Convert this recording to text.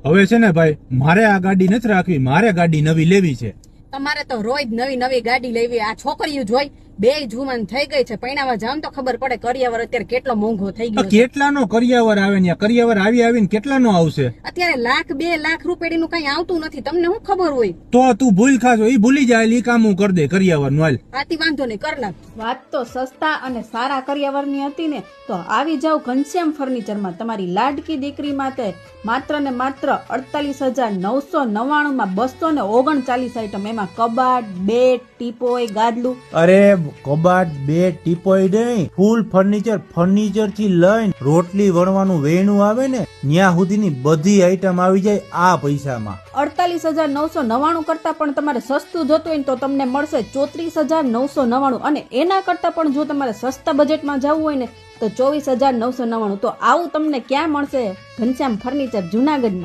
હવે છે ને ભાઈ, મારે આ ગાડી નથી રાખવી, મારે ગાડી નવી લેવી છે. તમારે તો રોજ નવી નવી ગાડી લેવી. આ છોકરીઓ જોઈ બે જુવાન થઈ ગઈ છે, પૈણાવા જામ તો ખબર પડે કરિયાવર અત્યારે કેટલો મોંઘો થઈ ગયો છે. કેટલાનો કરિયાવર આવે ને? કરિયાવર આવીને કેટલાનો આવશે? અત્યારે લાખ 2 લાખ રૂપિયાનું કઈ આવતું નથી, તમને શું ખબર હોય? તો તું ભૂલ ખાશો, ઈ ભૂલી જાય, ઈ કામ હું કરી દે કરિયાવર નું. હાલ આથી વાંધો નહીં, કર નાખ. વાત તો સસ્તા અને સારા કરિયાવરની હતી ને, તો આવી જાવ ઘનશ્યામ ફર્નિચરમાં. તમારી લાડકી દીકરી માટે માત્ર ને માત્ર 48,999 માં 239 આઈટમ. એમાં કબાટ, બેડ, ટીપોય, ગાદલું. અરે કબાટ, બેડ, ટીપોય નહીં, ફૂલ ફર્નિચર થી લઈને રોટલી વણવાનું વેણું આવે ને ત્યાં સુધીની બધી આઈટમ આવી જાય આ પૈસામાં. 48,999 કરતા પણ તમારે સસ્તું જોતું હોય ને તો તમને મળશે 34,999. અને એના કરતા પણ જો તમારે સસ્તા બજેટમાં જવું હોય ને તો 24,999. તો આવું તમને ક્યાં મળશે? ઘનશ્યામ ફર્નિચર, જુનાગઢમાં.